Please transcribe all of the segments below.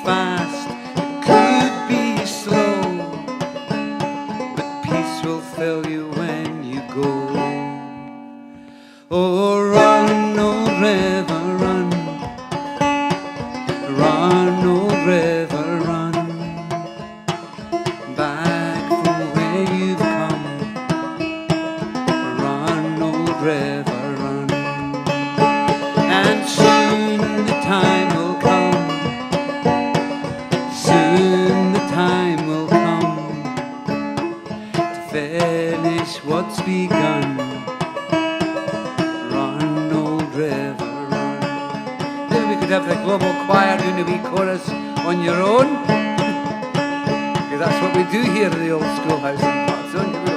fast, it could be slow, but peace will fill you when you go. Oh, run, old river, run. Run, old river, run. Back from where you've come. Run, old river, run. And soon the time will come. Soon the time will come to finish what's begun. Run, old river, run. Maybe we could have the global choir doing a wee chorus on your own, because that's what we do here in the old schoolhouse in Park. So here we go.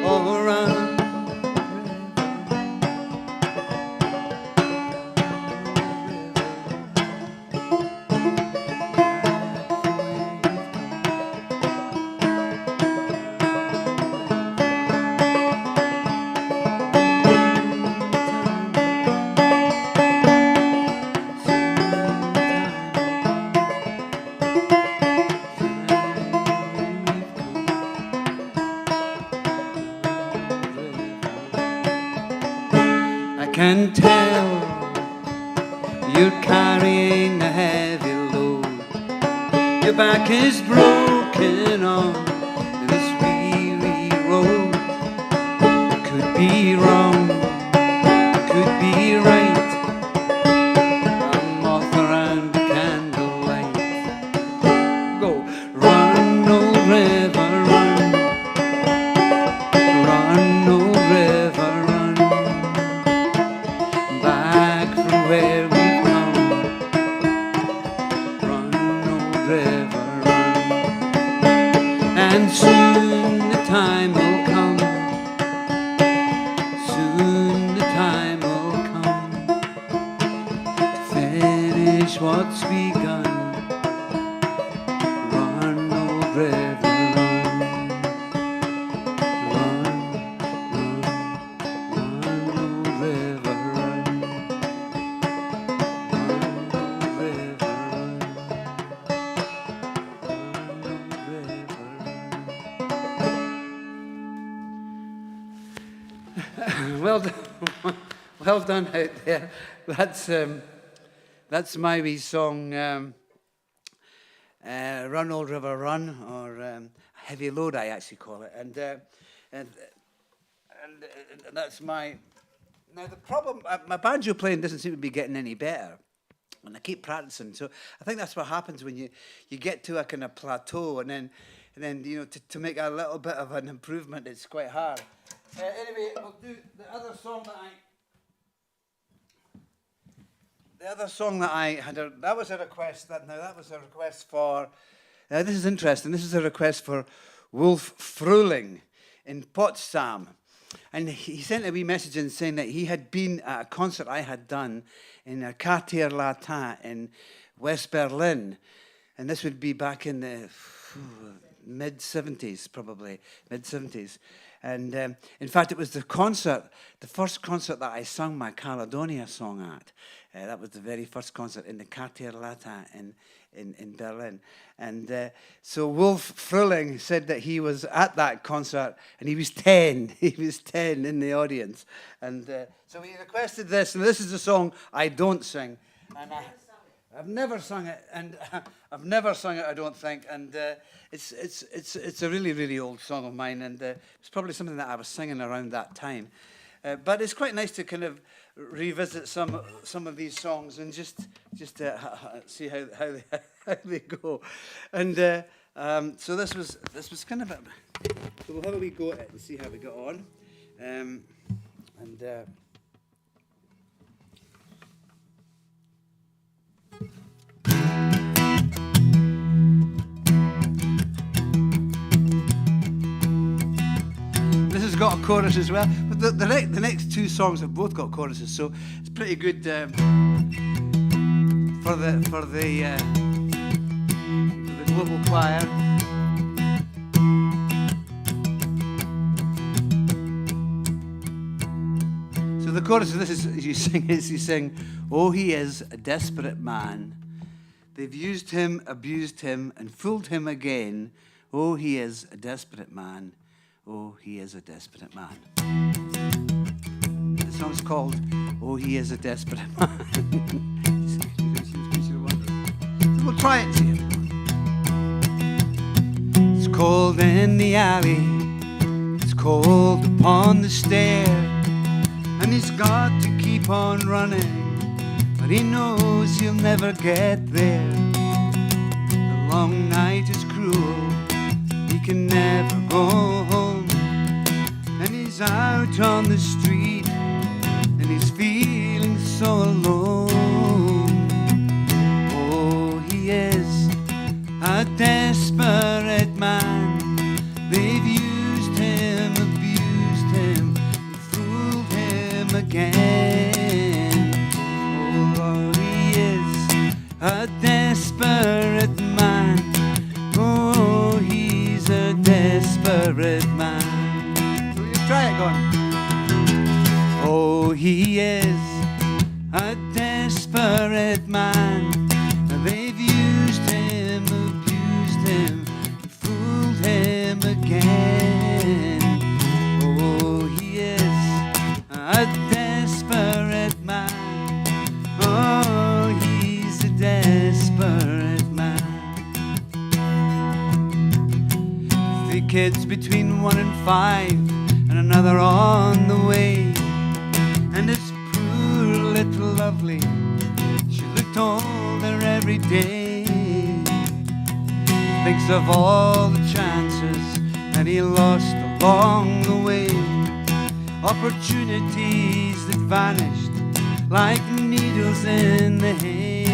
Oh, run. I can tell you're carrying a heavy load. Your back is broken on this weary road. It could be wrong, it could be right. A moth around the candlelight. Go, run, old river, run. Run, old river, run. Back from where we've come. Run, old river, run. And soon the time will come. Soon the time will come to finish what's begun. Run, old river, run. Run, run, old river, run. Well done, well done out there. That's my wee song, "Run, Old River, Run," or "Heavy Load," I actually call it. And that's my. Now the problem, my banjo playing doesn't seem to be getting any better, and I keep practicing. So I think that's what happens when you get to a kind of plateau, and then you know to make a little bit of an improvement, it's quite hard. Anyway, I'll do the other song that I had. That was a request. That was a request for. This is interesting. This is a request for Wolf Fruling in Potsdam, and he sent a wee message in saying that he had been at a concert I had done in a Quartier Latin in West Berlin, and this would be back in the mid-70s, probably mid-70s. And in fact, it was the first concert that I sung my Caledonia song at. That was the very first concert in the Quartier Latin in Berlin. And so Wolf Fruling said that he was at that concert, and he was 10. He was 10 in the audience. And so he requested this, and this is a song I don't sing. And I've never sung it, and I've never sung it, I don't think. And it's a really, really old song of mine, and it's probably something that I was singing around that time. But it's quite nice to kind of revisit some of these songs and just see how they go. And so this was kind of a. So we'll have a wee go at it and see how we got on. This has got a chorus as well, but the next two songs have both got choruses, so it's pretty good for the global choir. So the chorus of this is you sing, "Oh, he is a desperate man, They've used him, abused him, and fooled him again. Oh, he is a desperate man. Oh, he is a desperate man. The song's called Oh, He Is a Desperate Man. So we'll try it, see it. It's cold in the alley, it's cold upon the stair, and he's got to keep on running, but he knows he'll never get there. The long night is cruel, he can never go home, and he's out on the street, and he's feeling so alone. Oh, he is a desperate man. They've used him, abused him, and fooled him again. Oh, Lord, he is a desperate man. Oh, he's a desperate man. So you try it, go on. Oh, he is a desperate man. They've used him, abused him, and fooled him again. Oh, he is a desperate man. Oh, he's a desperate man. 3 kids between 1 and 5, and another on the way. And it's poor little lovely, she looked older every day. Thinks of all the chances that he lost along the way, opportunities that vanished like needles in the hay.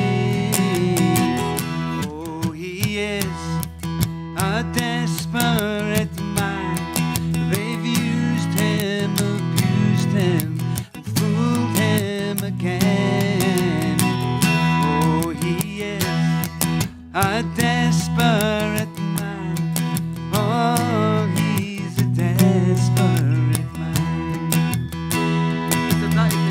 Oh, he is a desperate man. They've used him, abused him, and fooled him again. Oh, he is a desperate man. Oh, he's a desperate man. It's a nice day.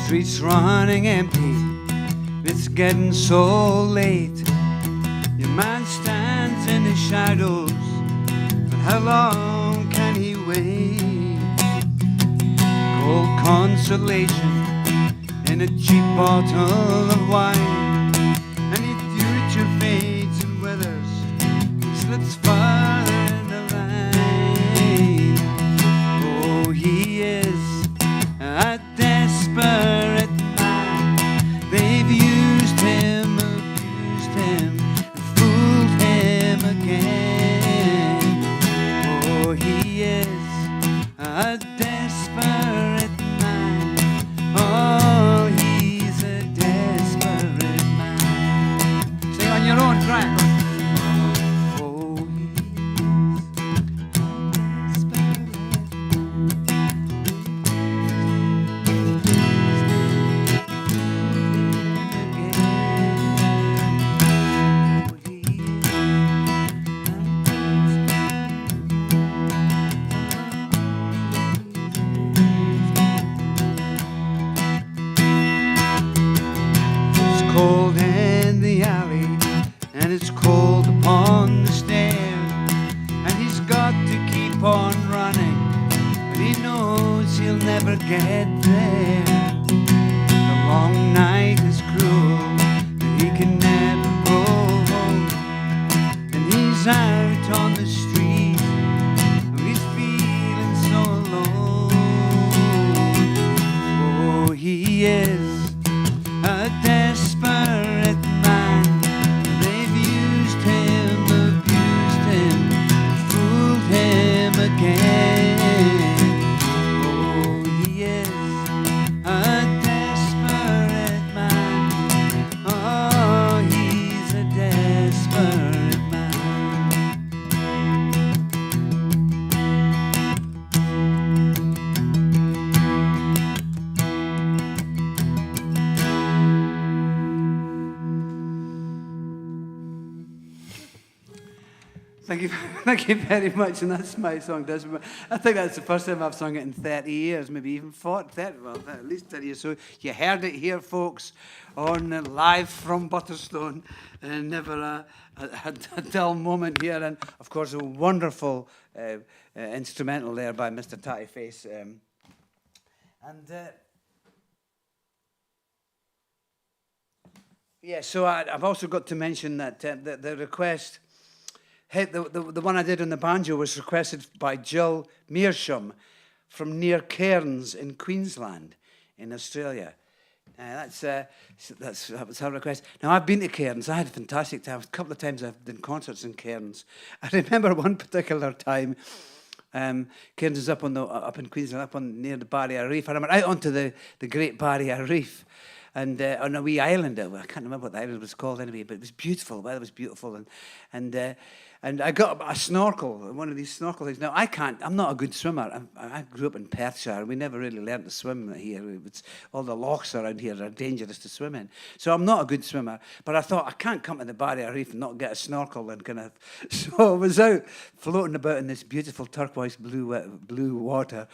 Streets running empty, it's getting so late. Your man stands in the shadows, but how long can he wait? Cold consolation in a cheap bottle of wine, and the future fades and withers, he slips farther in the line. Oh, he is a desperate man. They've used him, abused him, and fooled him again. Oh, he is a desperate man. Oh, he's a desperate man. Sing on your own track. Oh, he is a cold in the alley, and it's cold upon the stair, and he's got to keep on running, but he knows he'll never get there. The long night is cruel, but he can never go home, and he's out on the street, and he's feeling so alone. Oh, he is a desperate man. They've used him, abused him, and fooled him again. Oh, he is a desperate man. Oh, he's a desperate Thank you, thank you very much. And that's my song. I think that's the first time I've sung it in 30 years, maybe even 40, 30, well, at least 30 years. So you heard it here, folks, on live from Butterstone, and never a dull moment here. And of course, a wonderful instrumental there by Mr. Tatty Face. Yeah, so I've also got to mention that the request. Hey, the one I did on the banjo was requested by Jill Mearsham from near Cairns in Queensland, in Australia. That was her request. Now, I've been to Cairns. I had a fantastic time. A couple of times I've done concerts in Cairns. I remember one particular time, Cairns is up in Queensland, near the Barrier Reef. And I went out onto the Great Barrier Reef. And on a wee island, I can't remember what the island was called anyway, but it was beautiful. The weather was beautiful, and I got a snorkel, one of these snorkel things. Now I'm not a good swimmer. I grew up in Perthshire. We never really learned to swim here. All the lochs around here are dangerous to swim in, so I'm not a good swimmer. But I thought I can't come to the Barrier Reef and not get a snorkel and kind of. So I was out floating about in this beautiful turquoise blue water.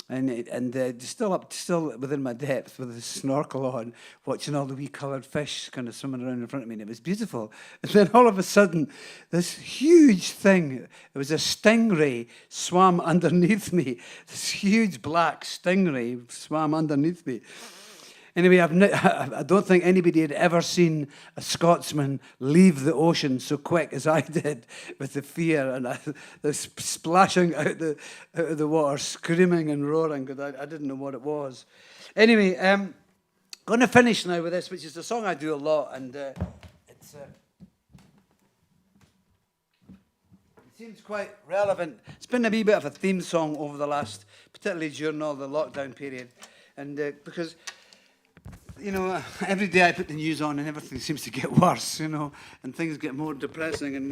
And still within my depth with the snorkel on, watching all the wee coloured fish kind of swimming around in front of me, and it was beautiful. And then all of a sudden, this huge thing, it was a stingray, swam underneath me. This huge black stingray swam underneath me. Anyway, I don't think anybody had ever seen a Scotsman leave the ocean so quick as I did, with the fear and the splashing out of the water, screaming and roaring because I didn't know what it was. Anyway, going to finish now with this, which is a song I do a lot, and it seems quite relevant. It's been a wee bit of a theme song over the last, particularly during all the lockdown period, and because. Every day I put the news on and everything seems to get worse, and things get more depressing and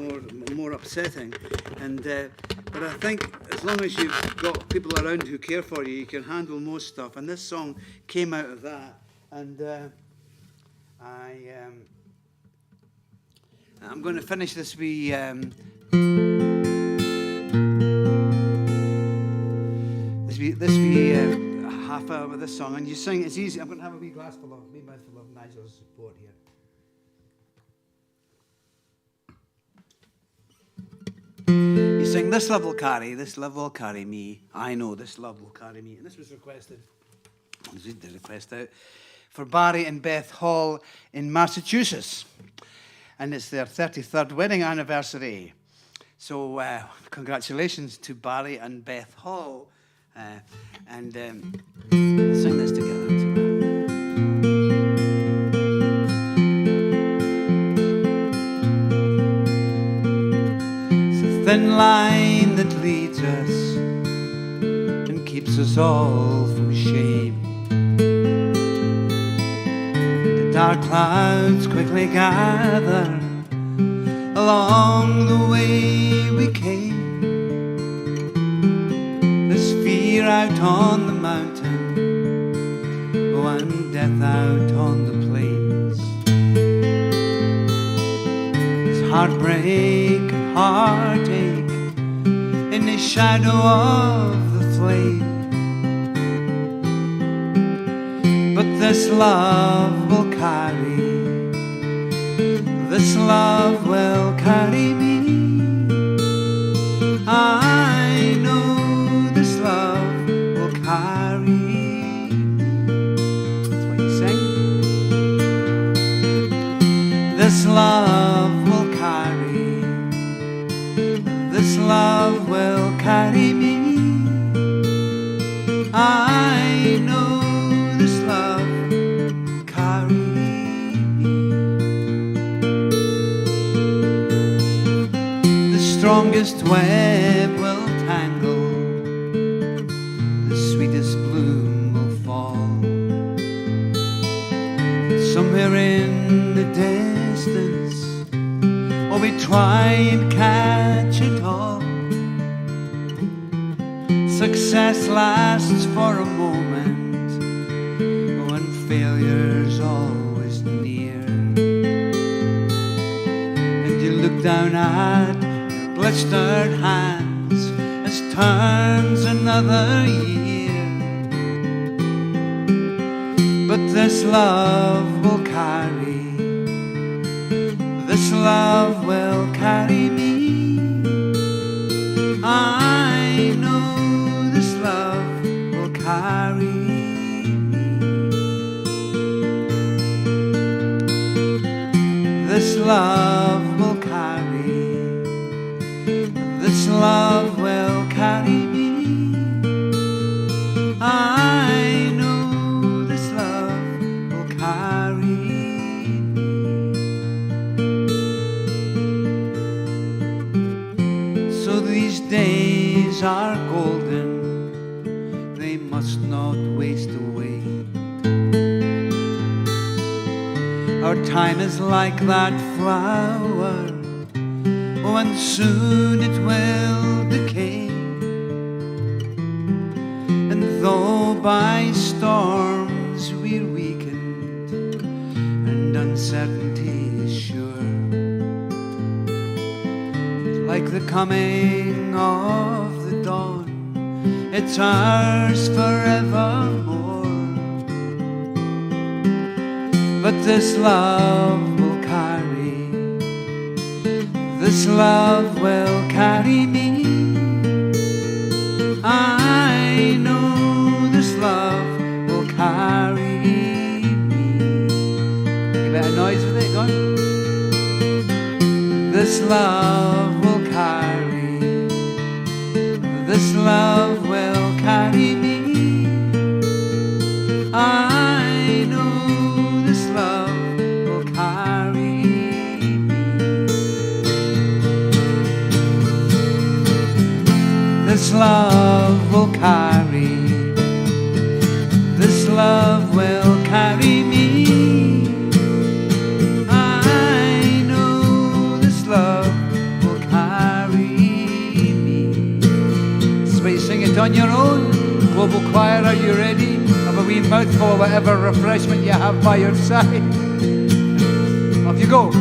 more upsetting. But I think as long as you've got people around who care for you, you can handle most stuff. And this song came out of that. And I'm going to finish this wee. This wee half hour with this song, and you sing. It's easy. I'm going to have a wee mouthful of Nigel's support here. You sing, "This love will carry me. I know this love will carry me." And this was requested. I'll read the request out for Barry and Beth Hall in Massachusetts, and it's their 33rd wedding anniversary. So congratulations to Barry and Beth Hall. We'll sing this together. It's a thin line that leads us and keeps us all from shame. The dark clouds quickly gather along the way we came. Fear out on the mountain, and death out on the plains. There's heartbreak and heartache in the shadow of the flame. But this love will carry me. I know this love will carry me. That's what you sing. This love will carry. This love will carry me. I know this love will carry me. The strongest web will tangle, the sweetest bloom will fall. Somewhere in the distance, or we try and catch it all. Success lasts for a moment when failure's always near, and you look down at your blistered hands as turns another year. But this love will carry, this love will carry me. I know this love will carry me. This love will carry, this love will carry me. I know this love will carry me. So these days are golden, they must not waste away. Our time is like that flower, oh, and soon it will decay. And though by storms we're weakened and uncertainty is sure, like the coming of the dawn, it's ours forevermore. But this love will carry, this love will carry me. I know this love will carry me. Give it a noise with it, go on. This love will carry, this love will carry me. I know this love will carry me. This love will carry, this love will carry me. I know this love will carry me. This is where you sing it on your own. Global choir, are you ready? Have a wee mouthful of whatever refreshment you have by your side. Off you go.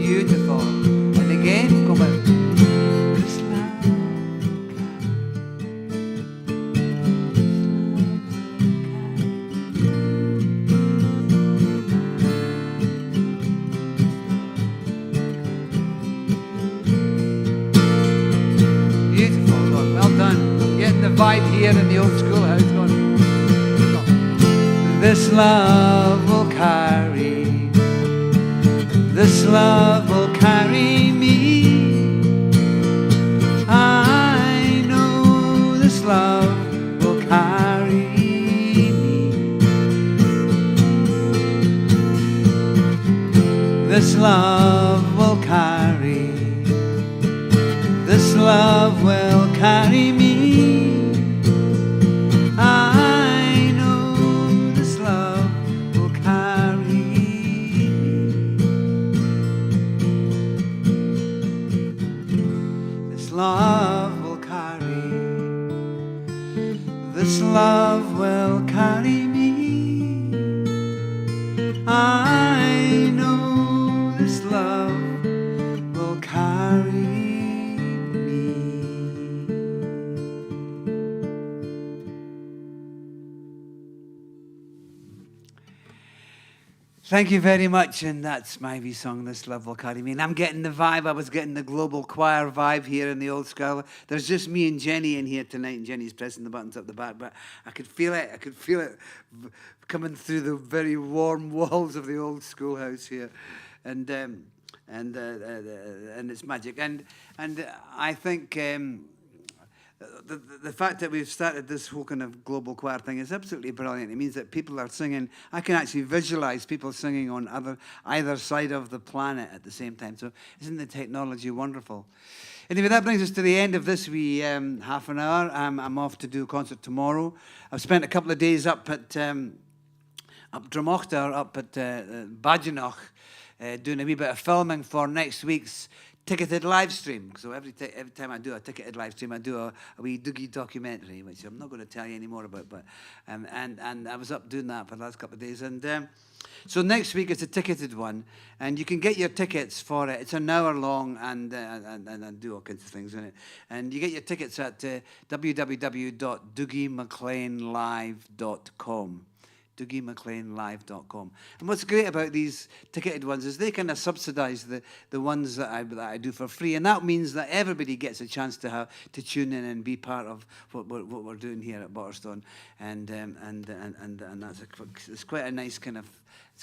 Beautiful. And again, come on. Vibe here in the old schoolhouse going. This love will carry, this love will carry me. I know this love will carry me. This love will carry, this love will carry me. I know this love will carry me. This love will carry, this love will carry me. I know this love will carry me. Thank you very much, and that's my wee song, This Love Will Carry Me. And I'm getting the vibe, I was getting the global choir vibe here in the old school. There's just me and Jenny in here tonight, and Jenny's pressing the buttons up the back, but I could feel it coming through the very warm walls of the old schoolhouse here. And it's magic. And I think the fact that we've started this whole kind of global choir thing is absolutely brilliant. It means that people are singing. I can actually visualize people singing on either side of the planet at the same time. So isn't the technology wonderful? Anyway, that brings us to the end of this wee half an hour. I'm off to do a concert tomorrow. I've spent a couple of days up at Drumochter, up at Badenoch, doing a wee bit of filming for next week's ticketed live stream. So every time I do a ticketed live stream, I do a wee Dougie documentary, which I'm not going to tell you any more about. But and I was up doing that for the last couple of days. And so next week is a ticketed one, and you can get your tickets for it. It's an hour long, and I do all kinds of things in it. And you get your tickets at www.DougieMacLean-Live.com. DougieMacLean-Live.com. And what's great about these ticketed ones is they kind of subsidise the ones that I do for free, and that means that everybody gets a chance to tune in and be part of what we're doing here at Waterstone, and that's it's quite a nice kind of.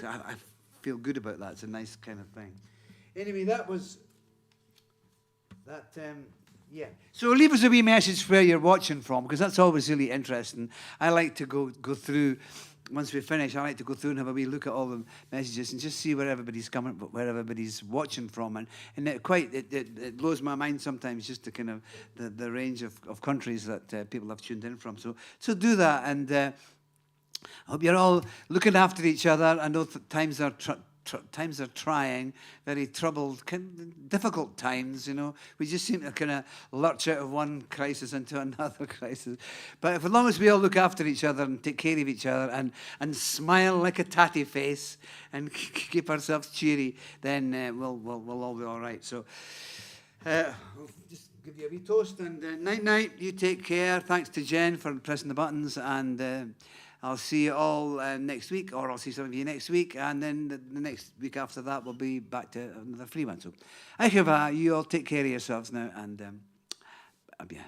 I feel good about that. It's a nice kind of thing. Anyway, that was that. Yeah. So leave us a wee message where you're watching from, because that's always really interesting. I like to go through. Once we finish, I like to go through and have a wee look at all the messages and just see where everybody's watching from, and it blows my mind sometimes just the kind of the range of countries that people have tuned in from. So do that, and I hope you're all looking after each other. I know times are trying, very troubled, difficult times, you know. We just seem to kind of lurch out of one crisis into another crisis. But as long as we all look after each other and take care of each other and smile like a tatty face and keep ourselves cheery, then we'll all be all right. So I'll just give you a wee toast, and night. You take care. Thanks to Jen for pressing the buttons, and I'll see you all next week, or I'll see some of you next week, and then the next week after that we'll be back to another free one. So I hope you all take care of yourselves now, and yeah.